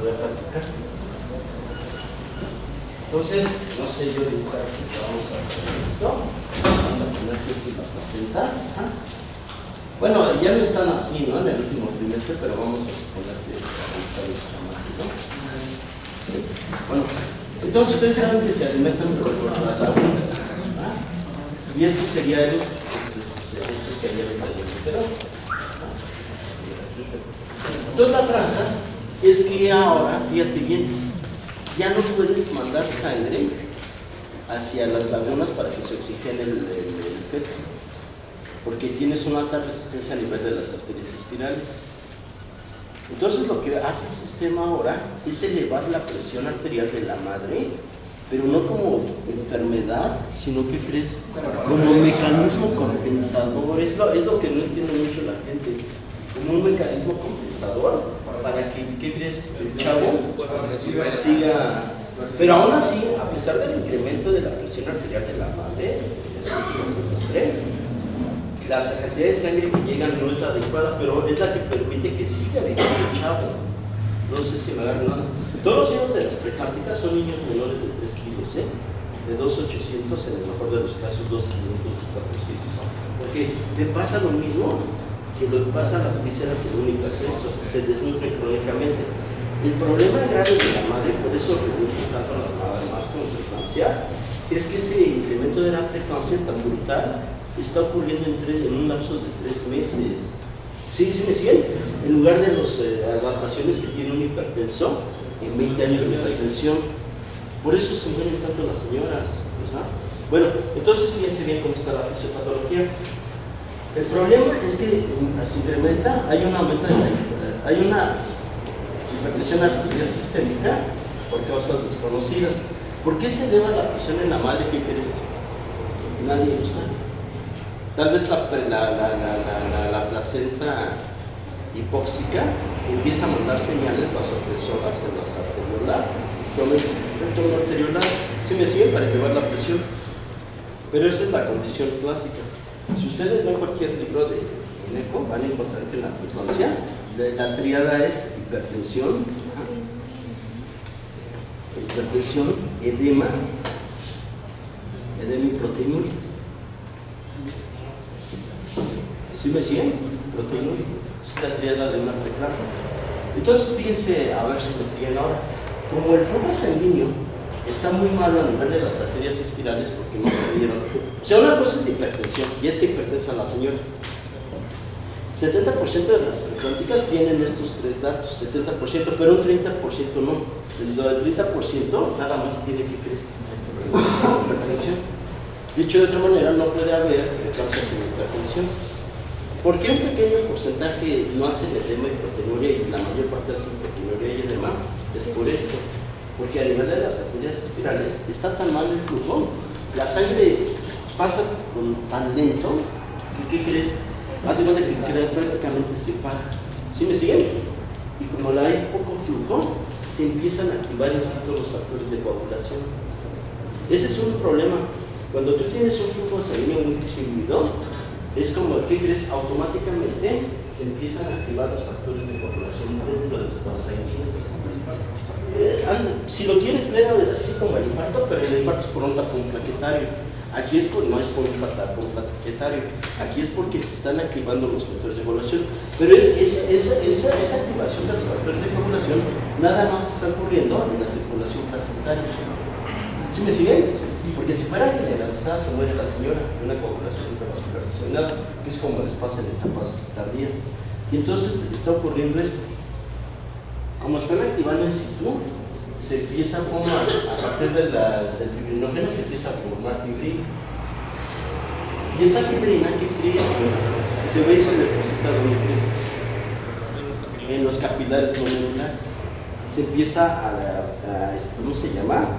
voy a platicar. Entonces, no sé yo dibujar aquí, vamos a hacer esto. Vamos a poner aquí la placenta. Bueno, ya no están así, ¿no? En el último trimestre, pero vamos a suponer que está los chamacos, ¿no? Bueno, entonces ustedes saben que se alimentan por las aguas. Y esto sería el colesterol. Entonces la tranza es que ahora, fíjate bien, ya no puedes mandar sangre hacia las lagunas para que se oxigene el feto, porque tienes una alta resistencia a nivel de las arterias espirales. Entonces lo que hace el sistema ahora es elevar la presión arterial de la madre, pero no como enfermedad, sino que crees como un mecanismo compensador. Es lo que no entiende mucho la gente, como un mecanismo compensador para que, ¿qué crees? El chavo siga. Pero aún así, a pesar del incremento de la presión arterial de la madre, la cantidad de sangre que llega no es la adecuada, pero es la que permite que siga viviendo el chavo. No sé si me agarran nada. Todos los hijos de las preclánticas son niños menores de 3 kilos, de 2,800, en el mejor de los casos 2,500, 2,400. Porque te pasa lo mismo que lo pasa a las vísceras en un hipertenso, se desnutren crónicamente. El problema grave de la madre, por eso reduce tanto a las mamás con preeclampsia, es que ese incremento de la preeclampsia tan brutal está ocurriendo en un lapso de 3 meses. ¿Sí me siguen? En lugar de las adaptaciones que tiene un hipertenso en 20 años de hipertensión. Por eso se mueren tanto las señoras, ¿verdad? Bueno, entonces fíjense bien cómo está la fisiopatología. El problema es que se incrementa, hay un aumento de hay una hipertensión arterial sistémica por causas desconocidas. ¿Por qué se eleva la presión en la madre? ¿Qué crees? Nadie lo sabe. Tal vez la placenta hipóxica empieza a mandar señales vasopresoras en las arteriolas, con el entorno arteriolar, ¿sí me siguen? Para elevar la presión. Pero esa es la condición clásica. Si ustedes ven cualquier libro de ECO, van a encontrar que la frecuencia de la triada es hipertensión, edema y proteinuria. ¿Sí me siguen? Proteinuria. Es la triada de una preeclampsia. Entonces, fíjense, a ver si me siguen ahora. Como el flujo sanguíneo está muy malo a nivel de las arterias espirales porque no pudieron. O sea, una cosa es la hipertensión, y es que hipertensa la señora. 70% de las preeclámpticas tienen estos 3 datos, 70%, pero un 30% no. El 30% nada más tiene que crecer. Hipertensión. Dicho de otra manera, no puede haber preeclampsia sin hipertensión. ¿Por qué un pequeño porcentaje no hace el edema y proteinuria y la mayor parte hace proteinuria y edema? Es por esto. Porque a nivel de las arterias espirales está tan mal el flujo, la sangre pasa tan lento, que ¿qué crees? Hace cuenta que prácticamente se para. ¿Sí me siguen? Y como hay poco flujo, se empiezan a activar en todos los factores de coagulación. Ese es un problema. Cuando tú tienes un flujo sanguíneo muy disminuido, es como, ¿qué crees? Automáticamente se empiezan a activar los factores de coagulación dentro de los vasos sanguíneos. Si lo quieres ver así como el infarto, pero el infarto es por un tapón plaquetario. Aquí no es por un tapón plaquetario, aquí es porque se están activando los factores de coagulación. Pero esa activación de los factores de coagulación nada más está ocurriendo en la circulación placentaria. ¿Sí me siguen? Porque si fuera generalizada se muere la señora de una coagulación intravascular desordenada, que es como les pasa en etapas tardías. Y entonces está ocurriendo esto. Como están activando en situ, se empieza a formar, a partir del fibrinógeno se empieza a formar fibrina. Y esa fibrina que crea, se ve y se deposita donde crece. En los capilares no medulares. Se empieza ¿cómo se llama?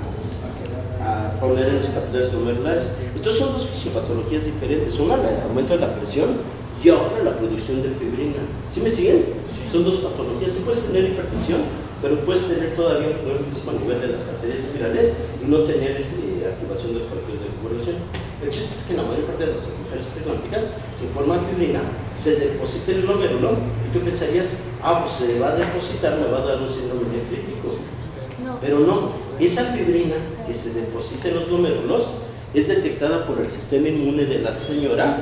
A formar en los capilares no medulares. Entonces son dos fisiopatologías diferentes. Una, el aumento de la presión, y otra, la producción de fibrina. ¿Sí me siguen? Son dos patologías. Tú puedes tener hipertensión, pero puedes tener todavía un problema físico a nivel de las arterias espirales y no tener activación de los factores de coagulación. El chiste es que en la mayor parte de las mujeres preeclámpticas se forma fibrina, se deposita en el glomérulo y tú pensarías, pues se va a depositar, me va a dar un síndrome nefrítico. Pero no, esa fibrina que se deposita en los glomérulos es detectada por el sistema inmune de la señora.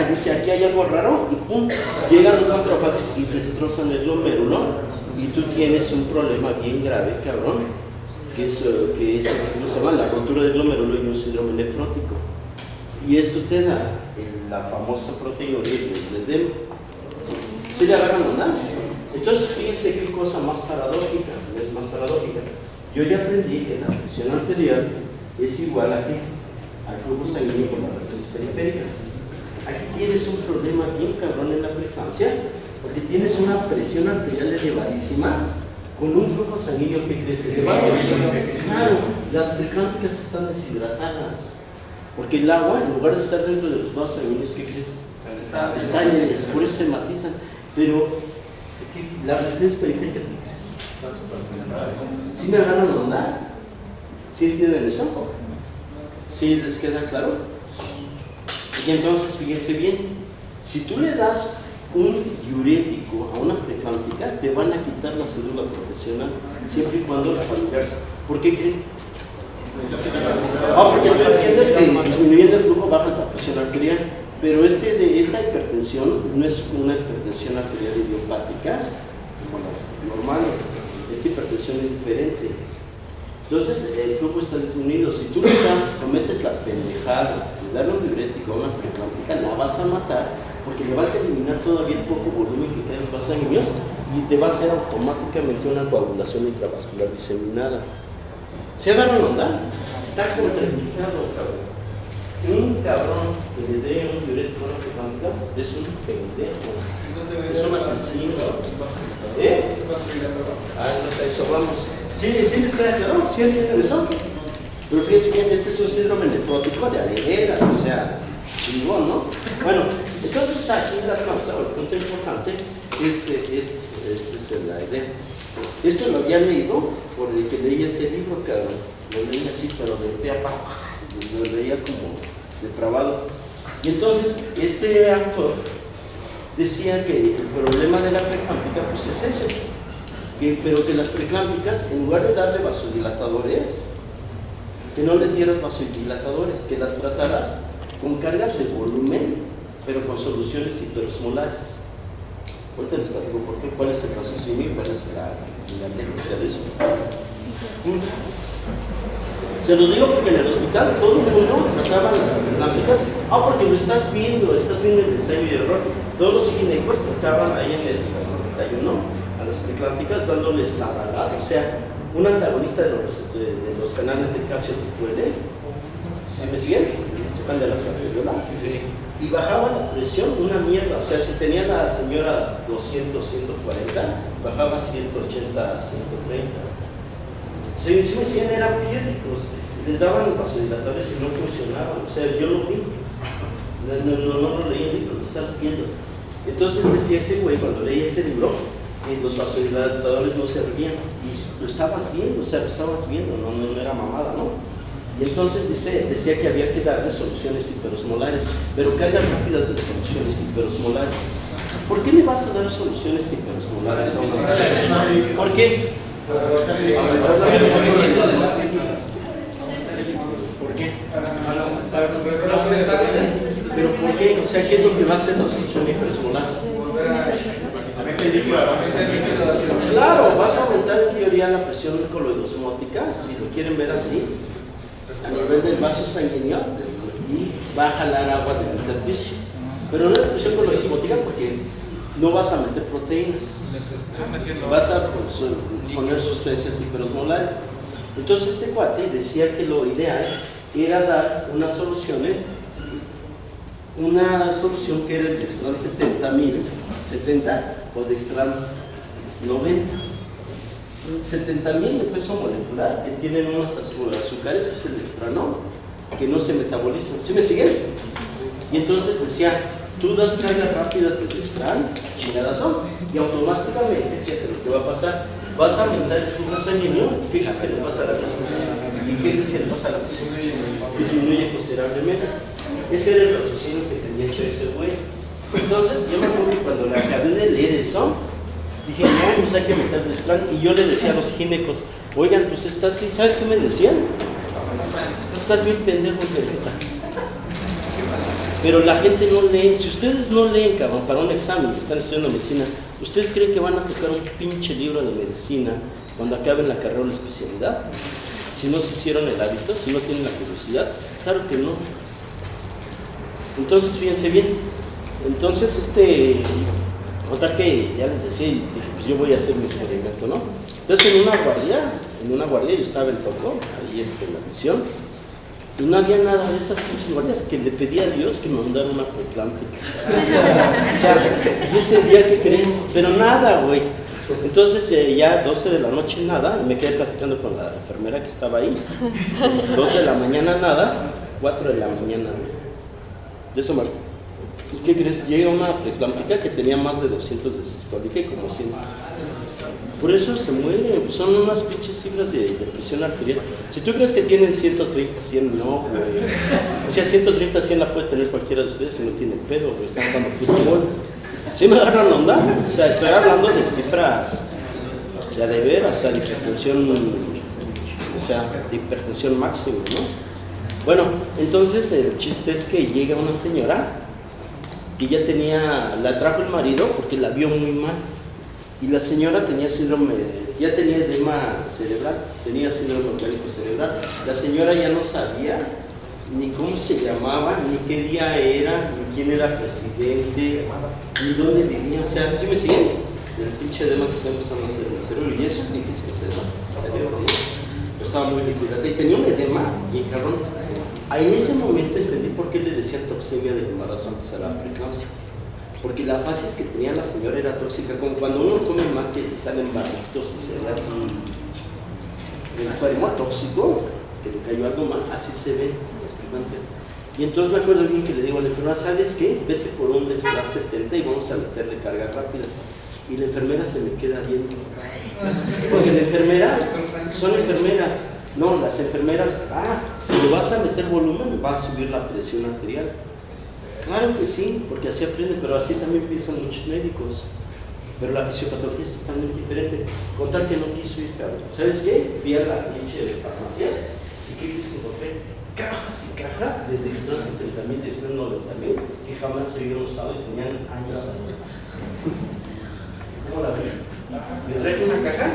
Dice, aquí hay algo raro, y pum, llegan los macrófagos y destrozan el glomérulo, y tú tienes un problema bien grave, cabrón, que es ¿cómo se llama? La rotura del glomérulo y un síndrome nefrótico. Y esto te da la famosa proteína del edema. ¿Sí le agarran onda? Entonces, fíjense qué cosa más paradójica, es más paradójica. Yo ya aprendí que la presión arterial es igual a ¿qué? Al flujo sanguíneo por las regiones periféricas. Aquí tienes un problema bien cabrón en la preeclampsia, porque tienes una presión arterial elevadísima con un flujo sanguíneo que crece elevado. Claro, las preeclámpticas están deshidratadas, porque el agua, en lugar de estar dentro de los vasos sanguíneos, ¿qué crees? Está en el, por eso se matizan. Pero las regiones periféricas, ¿qué crees? ¿Sí me agarran onda? ¿Sí entienden eso? ¿Sí les queda claro? Y entonces, fíjense bien, si tú le das un diurético a una preeclámptica, te van a quitar la cédula profesional, siempre y cuando la familiarse. ¿Por qué creen? Porque tú entiendes que disminuyendo el flujo baja la presión arterial, pero esta hipertensión no es una hipertensión arterial idiopática como las normales. Esta hipertensión es diferente. Entonces el flujo está disminuido. Si tú cometes la pendejada de darle un diurético a una preeclámptica, la vas a matar, porque le vas a eliminar todavía el poco volumen que queda en los vasos sanguíneos y te va a hacer automáticamente una coagulación intravascular diseminada. ¿Se agarran onda? Está contraindicado, cabrón. Un cabrón que le dé un diurético a una preeclámptica es un pendejo. Es un asesino. Entonces a eso vamos. Sí, les queda claro, sí entienden eso. Pero fíjense bien, este es un síndrome nefrótico de adeveras, o sea, chingón, ¿no? Bueno, entonces aquí el punto importante es la idea. Esto lo había leído por el que leía ese libro, cabrón. Lo leía así, pero de pe a pa. Lo leía como depravado. Y entonces, este autor decía que el problema de la preeclámptica pues es ese. Pero que las preeclámpticas, en lugar de darle vasodilatadores, que no les dieras vasodilatadores, que las trataras con cargas de volumen, pero con soluciones hiperosmolares. Ahorita les platico por qué, cuál es el raciocinio y cuál es la técnica de eso. Se los digo porque en el hospital todo el mundo trataba las preeclámpticas, porque lo estás viendo el ensayo y error. Todos los ginecos trataban ahí en el 71 a las preeclámpticas dándoles Adalat, o sea, un antagonista de los canales de calcio tipo L. ¿Sí me siguen? Tocan de las arteriolas. Sí. Y bajaba la presión una mierda, o sea, si tenía la señora 200, 140, bajaba 180, 130. Si me siguen, eran piérricos, les daban vasodilatadores y no funcionaban, o sea, yo lo vi. No lo leí en el libro, lo estás viendo. Entonces decía ese güey, cuando leí ese libro, los vasodilatadores no servían, y lo estabas viendo, o sea, lo estabas viendo, no era mamada, ¿no? Y entonces decía que había que darle soluciones hiperosmolares, pero cargas rápidas de soluciones hiperosmolares. ¿Por qué le vas a dar soluciones hiperosmolares a una persona? ¿Por qué? ¿Por qué? ¿Pero por qué? O sea, ¿qué es lo que va a hacer la solución hiperosmolar? Claro, vas a aumentar en teoría la presión coloidosmótica, si lo quieren ver así, a nivel del vaso sanguíneo, y va a jalar agua del intersticio. Pero no es presión coloidosmótica porque no vas a meter proteínas, vas a poner sustancias hiperosmolares. Entonces este cuate decía que lo ideal era dar una solución que era el Dextran 70 o Dextran 90. 70.000 de peso molecular que tienen unos azúcares, que es el Dextranol, que no se metabolizan. ¿Sí me siguen? Y entonces decía, tú das cargas rápidas de Dextran, chingadas son, y automáticamente, fíjate lo que va a pasar, vas a aumentar el flujo sanguíneo. ¿Y qué crees que le pasa a la presión? ¿Y qué crees que le pasa a la presión? Disminuye considerablemente. Ese era el raciocinio que tenía hecho ese güey. Entonces, yo me acuerdo que cuando le acabé de leer eso, Dije, no, pues hay que meterle plan. Y yo le decía a los ginecos, oigan, pues estás así, ¿sabes qué me decían? Pues estás bien pendejo, Gerita. Pero la gente no lee. Si ustedes no leen, cabrón, para un examen, están estudiando medicina, ¿ustedes creen que van a tocar un pinche libro de medicina cuando acaben la carrera o la especialidad? Si no se hicieron el hábito, si no tienen la curiosidad, claro que no. Entonces, fíjense bien. Entonces, notar que ya les decía, y dije, pues yo voy a hacer mi experimento, ¿no? Entonces, en una guardia, yo estaba en Toco, ahí en la misión, y no había nada de esas pinches guardias que le pedía a Dios que me mandara una preeclámptica. O sea, y ese día, ¿qué crees? Pero nada, güey. Entonces ya 12 de la noche nada, y me quedé platicando con la enfermera que estaba ahí. 12 de la mañana nada, 4 de la mañana, güey. De eso, Marco. ¿Y qué crees? Llega una preeclámptica que tenía más de 200 de sistólica y como 100. Por eso se muere, son unas pinches cifras de presión arterial. Si tú crees que tienen 130, 100, no, güey. O sea, 130, 100 la puede tener cualquiera de ustedes si no tienen pedo, güey. Están jugando fútbol. ¿Sí me agarran onda? O sea, estoy hablando de cifras ya de veras, o sea, de hipertensión, o sea, de hipertensión máxima, ¿no? Bueno, entonces el chiste es que llega una señora que ya la trajo el marido porque la vio muy mal. Y la señora tenía síndrome, ya tenía edema cerebral, tenía síndrome orgánico cerebral. La señora ya no sabía ni cómo se llamaba, ni qué día era, ni quién era presidente, ni dónde vivía. O sea, ¿sí me siguen? El pinche edema que está empezando a hacer en el cerebro. Y eso es difícil que se cerebro, ¿no? Pero estaba muy vigilante. Y tenía un edema, y cabrón. En ese momento entendí por qué le decían toxemia del embarazo antes a la preeclampsia. Porque la fases que tenía la señora era tóxica, como cuando uno come mal que salen barritos y se ve así enfermo, tóxico, que le cayó algo mal, así se ven las preeclampias. Y entonces me acuerdo bien que le digo a la enfermera, ¿sabes qué? Vete por un Dextrar 70 y vamos a meterle carga rápida. Y la enfermera se me queda viendo. Porque la enfermera, son enfermeras, no, las enfermeras, si le vas a meter volumen, va a subir la presión arterial. Claro que sí, porque así aprenden, pero así también piensan muchos médicos. Pero la fisiopatología es totalmente diferente. Con tal que no quiso ir, cabrón. ¿Sabes qué? Fui a la pinche farmacia y ¿qué crees que encontré? Cajas y cajas de Dextran 70,000, Dextran 90,000 que jamás se habían usado y tenían años. ¿Cómo la ven? Me traje una caja,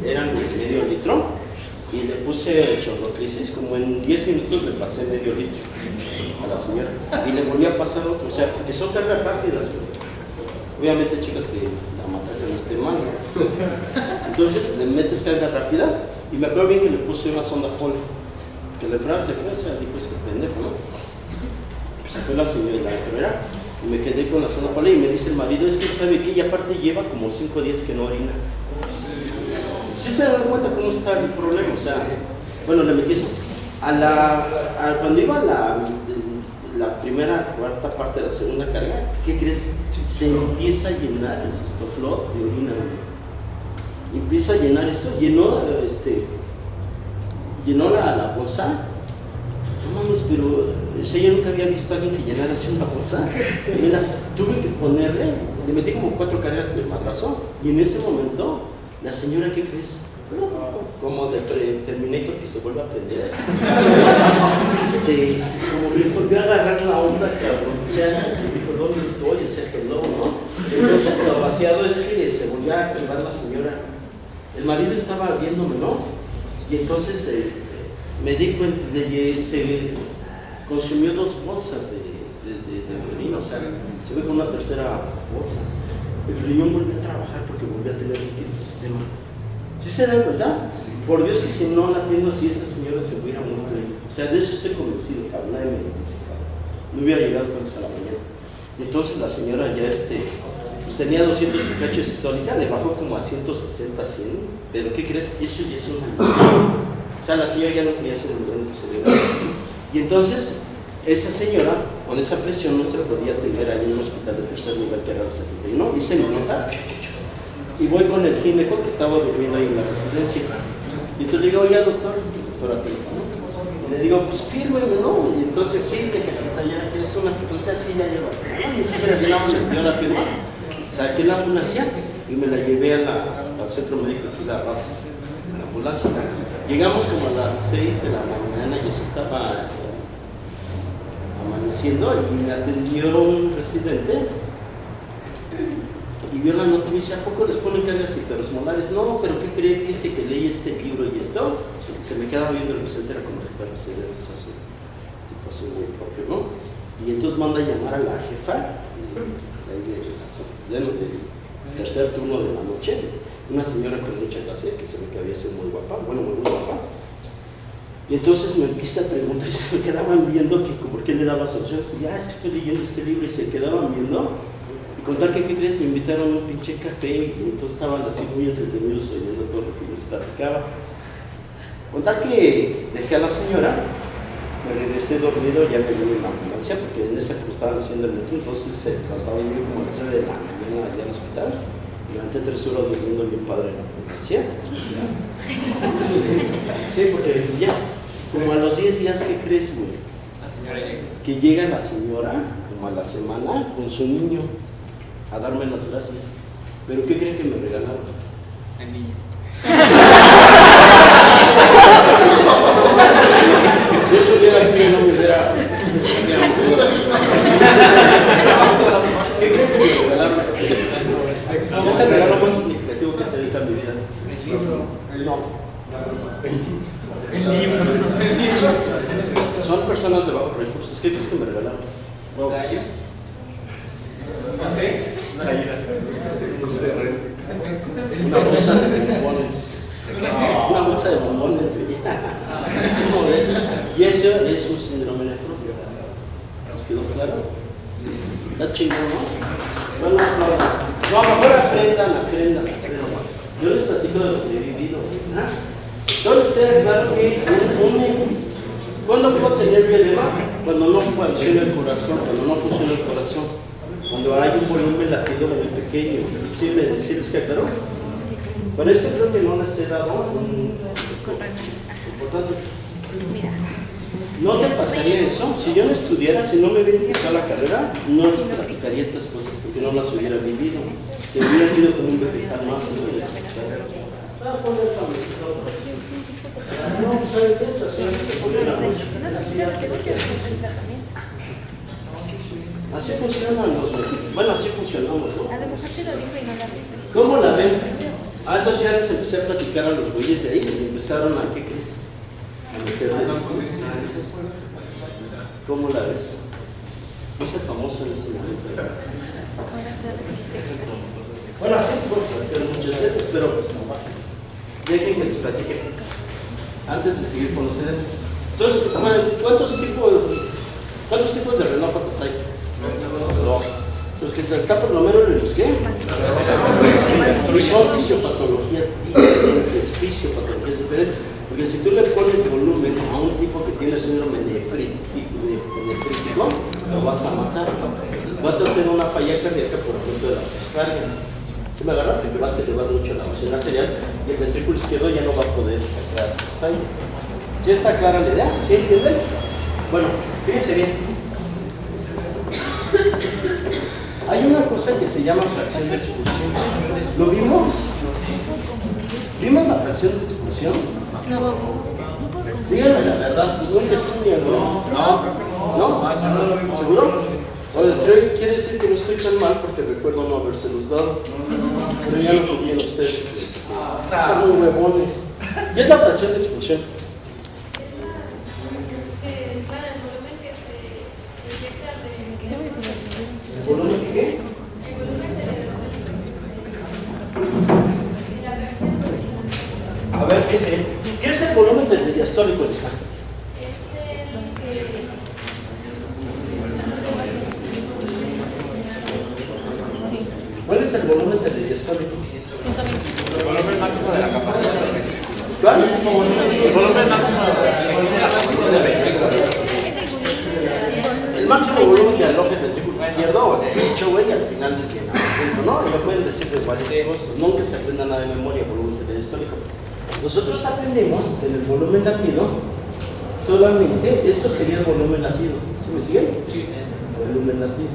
eran de medio litro, y le puse chorrocrisis, como en 10 minutos le pasé medio litro a la señora y le volví a pasar otro, o sea, porque son cargas rápidas. Obviamente, chicas, que la matación no esté mal. Entonces le metes carga rápida y me acuerdo bien que le puse una sonda Foley, que la enfermera se fue, o sea, dijo, es que pendejo, ¿no? Se fue la señora, la enfermera, y me quedé con la sonda Foley y me dice el marido, es que sabe que y aparte lleva como 5 días que no orina. Sí se dan cuenta cómo está el problema, o sea, bueno, le metí eso. Cuando iba la primera, cuarta parte de la segunda carga, ¿qué crees? Se empieza a llenar el cistoflot de orina. Empieza a llenar esto, llenó la bolsa. No mames, pero yo nunca había visto a alguien que llenara así una bolsa. Mira, tuve que ponerle, le metí como 4 cargas de madrazo, y en ese momento, la señora, ¿qué crees? Como de Terminator que se vuelve a prender. Como que volvió a agarrar la onda, cabrón. O sea, dijo, ¿dónde estoy? Ese hello, ¿no? Entonces, lo vaciado es que se volvió a activar la señora. El marido estaba viéndome, ¿no? Y entonces me di cuenta de que se consumió 2 bolsas de orina, o sea, se ve con una tercera bolsa. El riñón volvió a trabajar porque volvió a tener líquido el sistema. ¿Sí se dan cuenta? Por Dios que si no la atiendo así, esa señora se hubiera muerto ahí. O sea, de eso estoy convencido, cabrón, nadie me lo dice, cabrón. No hubiera llegado entonces a la mañana. Y entonces la señora ya pues tenía 200 y cacho de sistólica, le bajó como a 160, 100. Pero ¿qué crees? Eso ya es una... O sea, la señora ya no quería hacer un orgánico cerebral. Y entonces, esa señora, con esa presión, no se podía tener ahí en un hospital de tercer nivel que era el 71, hice mi nota. Y voy con el gineco que estaba durmiendo ahí en la residencia. Y entonces le digo, oye, doctora, y le digo, pues fírmeme, ¿no? Y entonces sí, que ya es una pregunta así, ya lleva. Y sí, pero que la dio la firma. Saqué la ambulancia y me la llevé al centro médico aquí, la raza, en la ambulancia. Llegamos como a las 6 de la mañana y eso estaba amaneciendo y me atendió un residente y vio la nota y me dice, ¿a poco les ponen cargas hiperosmolares? No, pero ¿qué cree? Fíjese que leí este libro y esto. Se me quedaba viendo el residente, era como que para residente, así, tipo así muy propio, ¿no? Y entonces manda a llamar a la jefa del tercer turno de la noche, una señora con mucha clase, que se ve que había sido muy guapa, bueno, muy guapa. Y entonces me empieza a preguntar y se me quedaban viendo que por qué le daba soluciones. Y es que estoy leyendo este libro y se quedaban viendo. Y contar que, ¿qué crees? Me invitaron a un pinche café y entonces estaban así muy entretenidos oyendo todo lo que yo les platicaba. Contar que dejé a la señora, me regresé dormido, ya me vine en la ambulancia porque en esa que estaban haciendo el metro, entonces se trasladaba yo como a las 3 de la mañana allá al hospital. Durante 3 horas durmiendo bien padre en la ambulancia. Sí, porque ya, como a los 10 días, ¿qué crees, güey? La señora llega. Que llega la señora, como a la semana, con su niño a darme las gracias. ¿Pero qué creen que me regalaron? El niño. Si eso hubiera sido, no me hubiera. ¿Qué creen que me regalaron? Es el regalo más significativo que te dedica en mi vida. El libro. No. El libro. Son personas de bajos recursos. ¿Qué crees que me regalaron? Una bolsa de bombones. Una bolsa de bombones, güey. Y eso es un síndrome nefrótico. ¿Les quedó claro? Está chingón, ¿no? Bueno, no, mejor aprendan. Yo les platico de lo que he vivido. Solo ustedes, claro que ¿cuándo puedo tener edema? Cuando no funciona el corazón, cuando hay un volumen latido muy pequeño. ¿Sí les queda claro? Con esto creo que no les he dado un importante. No te pasaría eso. Si yo no estudiara, si no me hubiera empezado la carrera, no les platicaría estas cosas porque no las hubiera vivido. Si hubiera sido como un vegetal más, no hubiera no, pues ¿saben qué es? Así funcionan los mexicanos. Bueno, así funcionamos, ¿no? A lo mejor se lo dijo y no la ve. ¿Cómo la ven? Entonces ya les empecé a platicar a los güeyes de ahí y empezaron a, ¿qué crees? A meterles. ¿Cómo la ves? No sé famoso en ese momento. Bueno, así puedo platicar muchas veces, pero pues no va. Dejen que les platique antes de seguir con ustedes. Entonces, ¿cuántos tipos de renópatas hay? Dos. Los que se destapan por lo menos los que son fisiopatologías diferentes. Porque si tú le pones volumen a un tipo que tiene síndrome nefrítico, lo vas a matar. Vas a hacer una falla cardíaca por ejemplo de la descarga. ¿Se me agarra? Porque vas a elevar mucho la presión arterial y el ventrículo izquierdo ya no va a poder sacar sangre. ¿Sí está clara la idea? ¿Sí entienden? Bueno, fíjense bien. Hay una cosa que se llama fracción de expulsión. ¿Lo vimos? ¿Vimos la fracción de expulsión? No. Díganme la verdad, pues nunca estudian, ¿no? ¿No? ¿Seguro? Quiere decir que no estoy tan mal porque recuerdo no habérselos dado. Pero ya lo comían ustedes. Están muy huevones. ¿Y es la fracción de expulsión? ¿El volumen de qué? A ver, ¿qué es el volumen del diastólico, Elisa? ¿Cuál es el volumen del diastólico? El volumen máximo de la capacidad del ventrículo. ¿Cuál? El volumen máximo de la capacidad del ventrículo. El máximo volumen que aloja el ventrículo izquierdo o derecho, güey, al final del llenamiento, ¿no? Y lo pueden decir de varias cosas. Nunca se aprenda nada de memoria, volumen diastólico. Nosotros aprendemos que en el volumen latido, solamente esto sería el volumen latido. ¿Sí me siguen? Sí. Volumen latido.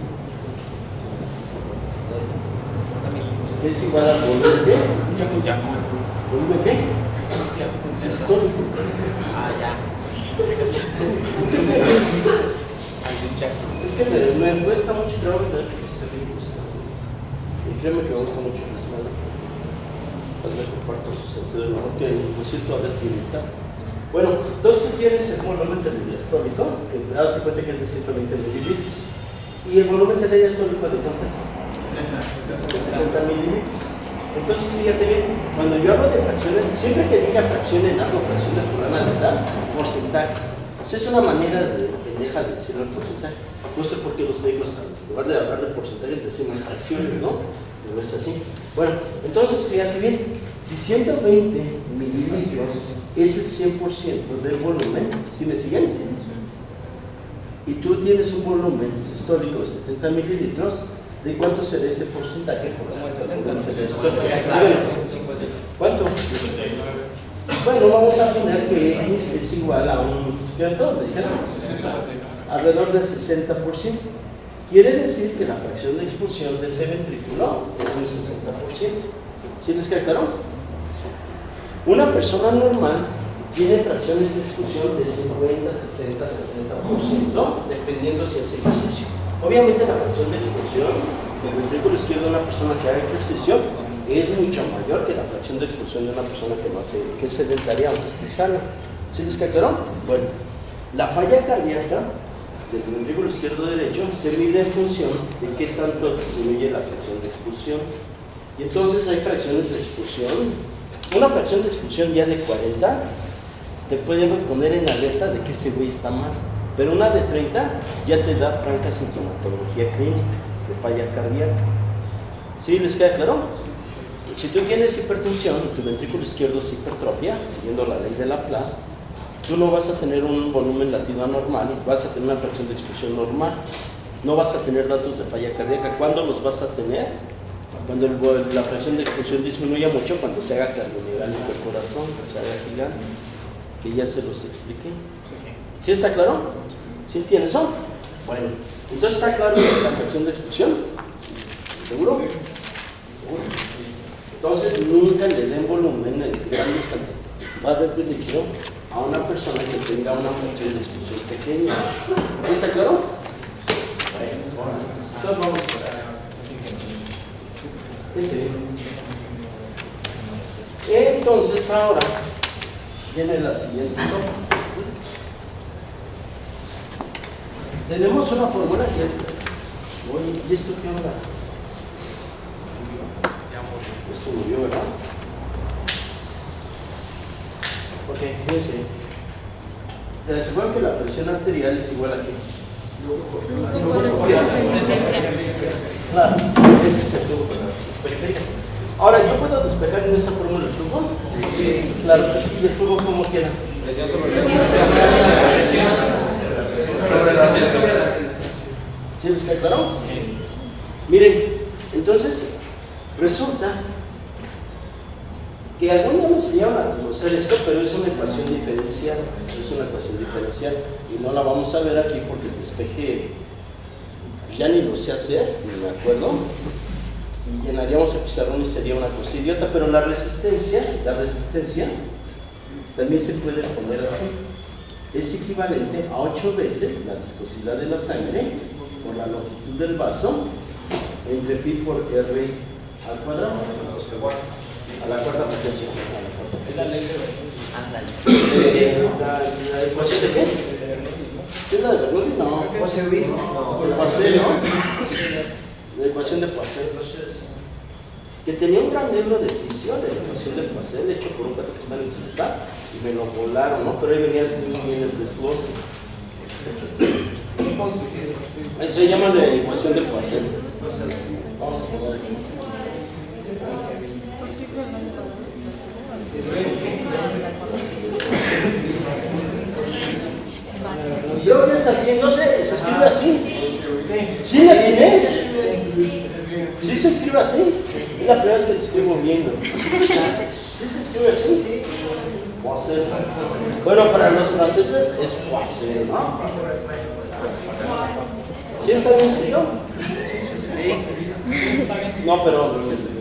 es igual al volumen ¿qué? ¿Volumen qué? Sistólico. Ah, ya. Es que me cuesta mucho trabajo tener que hacer libros. Y créeme que me gusta mucho la semana. Hazme comparto su sentido de humor, que por cierto hablas limitar. Bueno, entonces tú tienes el volumen del diastólico, que te das cuenta que es de 120 mililitros. ¿Y el volumen del diastólico de cuánto es? 70 mililitros. Entonces, fíjate bien, cuando yo hablo de fracciones, siempre que diga fracción en algo, fracción de fulana de tal, porcentaje. Eso es una manera de pendeja de decir el porcentaje. No sé por qué los médicos, en lugar de hablar de porcentajes, decimos fracciones, ¿no? Pero es así. Bueno, entonces, fíjate bien, si 120 mililitros es el 100% del volumen, ¿sí me siguen? Y tú tienes un volumen sistólico de 70 mililitros, ¿de cuánto será ese porcentaje? Como 60%. ¿Cuánto? Bueno, vamos a poner que X es igual a un ¿cierto? Alrededor del 60%. Quiere decir que la fracción de expulsión de ese ventrículo es un 60%. ¿Sí les queda claro? Una persona normal tiene fracciones de expulsión de 50, 60, 70%, dependiendo si hace ejercicio. Obviamente la fracción de expulsión del ventrículo izquierdo de una persona que haga ejercicio es mucho mayor que la fracción de expulsión de una persona que no hace, que es sedentaria aunque esté sana. ¿Sí les queda claro? Bueno, la falla cardíaca del ventrículo izquierdo derecho se mide en función de qué tanto disminuye la fracción de expulsión. Y entonces hay fracciones de expulsión. Una fracción de expulsión ya de 40 te puede poner en alerta de que ese güey está mal. Pero una de 30 ya te da franca sintomatología clínica de falla cardíaca. ¿Sí les queda claro? Si tú tienes hipertensión y tu ventrículo izquierdo es hipertrofia, siguiendo la ley de Laplace, tú no vas a tener un volumen latido anormal y vas a tener una fracción de expulsión normal. No vas a tener datos de falla cardíaca. ¿Cuándo los vas a tener? Cuando la fracción de expulsión disminuya mucho, cuando se haga cardiomegálico el corazón, se haga gigante, que ya se los expliqué. ¿Sí está claro? ¿Sí entiendes eso? Bueno, entonces está claro la fracción de expulsión. ¿Seguro? ¿Seguro? Entonces nunca le den volumen en grandes cantidades de líquido a una persona que tenga una fracción de expulsión pequeña. ¿Sí está claro? Bueno, entonces vamos a entonces ahora viene la siguiente sopa. Tenemos una fórmula que es, oye, ¿y esto qué onda? Esto murió, ¿verdad? Ok, fíjense. Les recuerdo que la presión arterial es igual a qué. Claro, ese es el flujo periférico. Ahora, ¿yo puedo despejar en esa fórmula el flujo? Sí. Claro, ¿y el flujo cómo queda? Presión sobre la resistencia. ¿Sí les queda claro? Sí. Miren, entonces, resulta que algún día me enseñaron a desglosar esto, pero es una ecuación diferencial. Es una ecuación diferencial y no la vamos a ver aquí porque el despeje ya ni lo sé hacer, ni me acuerdo. Y llenaríamos el pizarrón y sería una cosa idiota, pero la resistencia también se puede poner así. Es equivalente a 8 veces la viscosidad de la sangre por la longitud del vaso entre pi por r al cuadrado. A la cuarta potencia. Es la ley de ¿La ecuación de qué? ¿Es la de Bernoulli? No. Poiseuille. De Poiseuille, ¿no? La ecuación de Poiseuille. Que tenía un gran libro de fisión, la ecuación de Poiseuille, hecho por un cuate que está en el CESTA, y me lo volaron, ¿no? Pero ahí venía bien el desglose. Eso se llama la ecuación de Poiseuille. Vamos a poner aquí. Creo que es así, no sé, se escribe así. ¿Sí la tienes? Sí se escribe así. Es la primera vez que lo escribo bien. ¿Sí se escribe así? Poiseuille. Bueno, para los franceses es Poiseuille, ¿no? ¿Sí está bien escrito? No, pero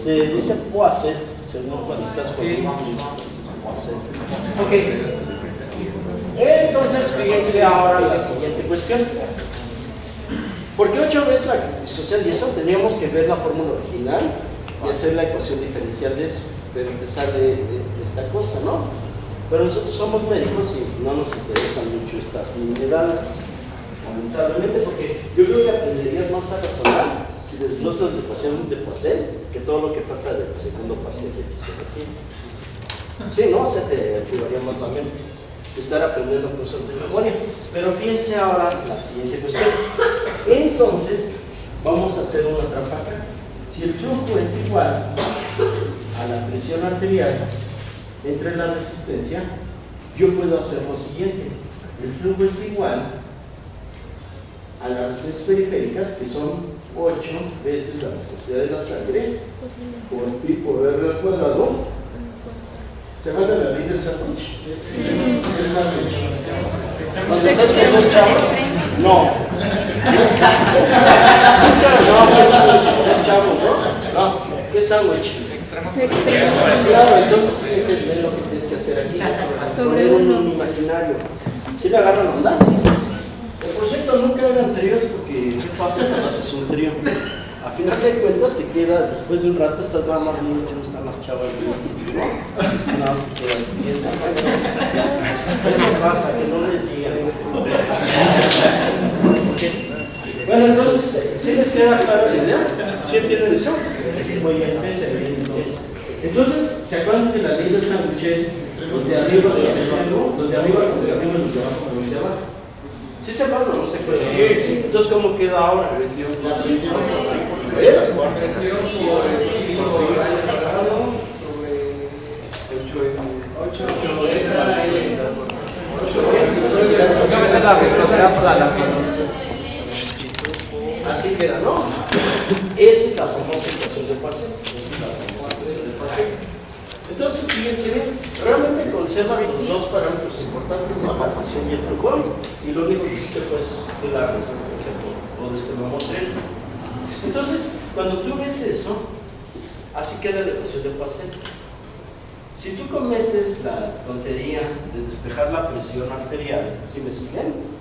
Se dice poisson, según cuando estás con Ok. Entonces, fíjense ahora la siguiente cuestión. Porque 8 veces la discusión y eso, teníamos que ver la fórmula original y hacer la ecuación diferencial de eso, pero empezar de esta cosa, ¿no? Pero nosotros somos médicos y no nos interesan mucho estas minerales, lamentablemente, porque yo creo que aprenderías más a razonar si desglosas la ecuación de Poisson que todo lo que falta del segundo parcial de fisiología. Sí, ¿no? O sea, te ayudaría más la mente estar aprendiendo cosas de memoria. Pero fíjense ahora la siguiente cuestión. Entonces, vamos a hacer una trampa acá. Si el flujo es igual a la presión arterial entre la resistencia, yo puedo hacer lo siguiente. El flujo es igual a las resistencias periféricas, que son 8 veces la viscosidad de la sangre por pi por r al cuadrado. ¿Se manda la ley del sándwich? Sí. ¿Qué sándwich? ¿Cuando estás con los chavos? No. No, ¿qué sándwich? Los chavos, ¿no? No, ¿qué sándwich? Claro, entonces es lo que tienes que hacer aquí. Poner un imaginario. ¿Sí le agarran onda? Por cierto, nunca eran anteriores porque ¿qué pasa cuando haces un trío? A final de cuentas te queda, después de un rato estás toda más bonita, no está más chava, ¿no? No, te quedas bien. Eso pasa, que no les digan. Bueno, entonces, ¿sí les queda clara la idea? ¿Sí entienden eso? Muy bien, entonces, ¿se acuerdan que la ley del sándwich es los de arriba, los de abajo, los de arriba, los de abajo, los de abajo? ¿Sí se acuerdan o no se acuerdan? Entonces, ¿cómo queda ahora? La presión así queda, ¿no? Esa es la famosa ecuación de Poisson. Entonces, fíjense bien, realmente conservan los dos parámetros importantes, la presión y el flujo, y lo único que hiciste fue la resistencia por este nuevo tren. Entonces, cuando tú ves eso, así queda la ecuación de Poisson. Si tú cometes la tontería de despejar la presión arterial, ¿sí me siguen?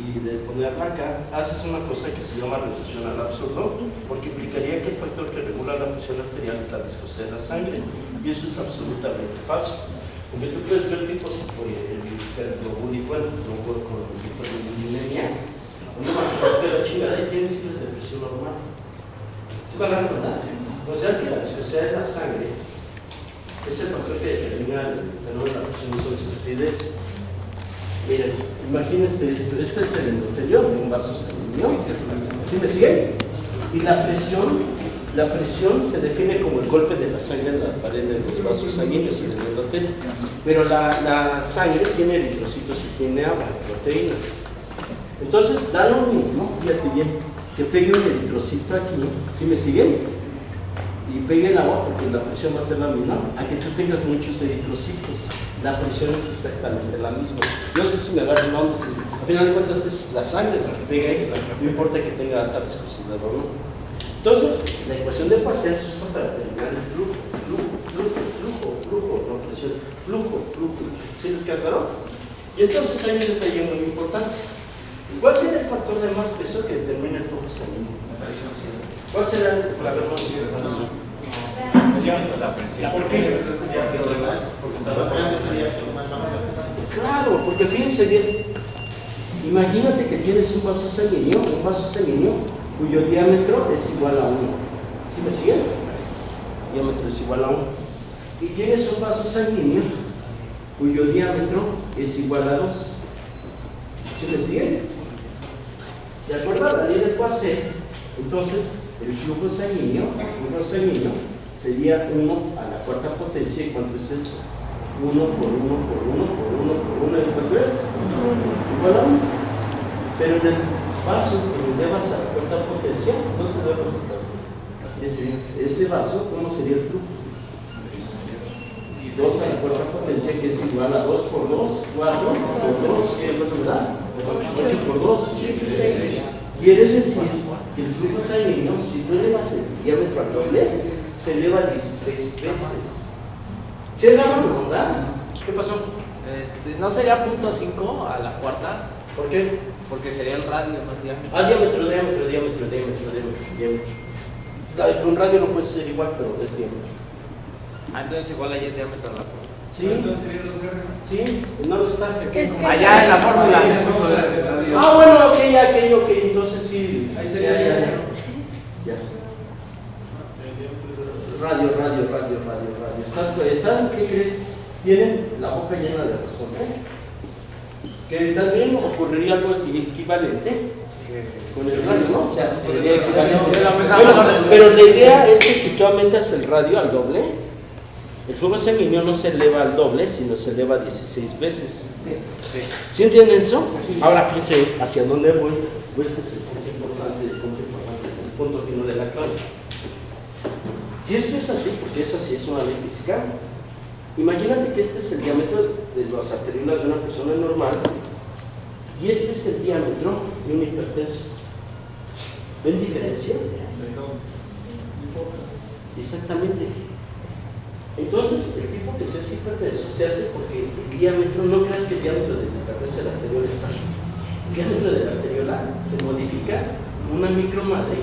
Y de ponerla acá, haces una cosa que se llama reducción al absurdo, porque implicaría que el factor que regula la presión arterial es la viscosidad de la sangre, y eso es absolutamente falso. Porque tú puedes ver tipos por el hiperglobúlico, el con hiperglobulinemia, uno más pero chingada y tienes índices de presión normal. ¿Sí me agarran, verdad? O sea que la viscosidad de la sangre es el factor que determina el fenómeno de la presión isoextrapidez. Miren, imagínense esto, este es el endotelión de un vaso sanguíneo, ¿sí me siguen? Y la presión se define como el golpe de la sangre en la pared de los vasos sanguíneos en el endotelio. Pero la sangre tiene eritrocitos y tiene agua, proteínas. Entonces da lo mismo, fíjate bien, que pegue un eritrocito aquí, ¿sí me siguen? Y pegue el agua porque la presión va a ser la misma, a que tú tengas muchos eritrocitos. La presión es exactamente la misma. Yo sé si me agarran nombres, al final de cuentas es la sangre la que pega ahí, no importa que tenga alta viscosidad o no. Entonces, la ecuación de Poisson se usa para determinar el flujo, no presión, flujo. ¿Sí les queda claro? Y entonces hay un detalle muy importante. ¿Cuál será el factor de más peso que determina el flujo sanguíneo? ¿Cuál será el factor más importante? Claro, porque fíjense bien, imagínate que tienes un vaso sanguíneo cuyo diámetro es igual a 1. ¿Sí me siguen? Diámetro es igual a 1. Y tienes un vaso sanguíneo cuyo diámetro es igual a 2. ¿Sí me siguen? De acuerdo a la ley de Poisson, entonces el flujo sanguíneo sería 1 a la cuarta potencia. ¿Y cuánto es eso? 1 por 1 por 1 por 1 por 1, ¿y cuánto es? Igual a 1. Pero en el vaso que lo llevas a la cuarta potencia, no te debes estar. Ese vaso, ¿cómo sería el flujo? 2 a la cuarta potencia, que es igual a 2 por 2, 4 por 2, ¿qué es lo que da? 8 por 2, 16. Quiere decir que el flujo sanguíneo, si tú elevas el diámetro al doble, se eleva 16 veces. ¿Sí es la mano, verdad? ¿Qué pasó? ¿No sería .5 a la cuarta? ¿Por qué? Porque sería el radio, no el diámetro. Ah, diámetro. Con radio no puede ser igual, pero es diámetro. Ah, entonces igual ahí es diámetro a la cuarta. ¿Sí? Sí, no lo está. Es que Allá en la fórmula. Ah, bueno, ok, entonces sí. Ahí sería Ya. Radio. ¿Están? ¿Qué crees? Tienen la boca llena de razón, Que también ocurriría algo equivalente con el radio, ¿no? O sea, sería equivalente. Bueno, pero la idea es que si tú aumentas el radio al doble, el flujo sanguíneo no se eleva al doble, sino se eleva 16 veces. ¿Sí entienden eso? Ahora fíjense hacia dónde voy. Pues este es el punto importante, el punto final de la clase. Si esto es así, porque es así, es una ley física, imagínate que este es el diámetro de las arteriolas de una persona normal y este es el diámetro de un hipertenso. ¿Ven diferencia? Exactamente. Entonces, el tipo que se hace hipertenso se hace porque el diámetro, no creas que el diámetro del hipertenso de la arteriola está así. El diámetro de la arteriola se modifica una micromadre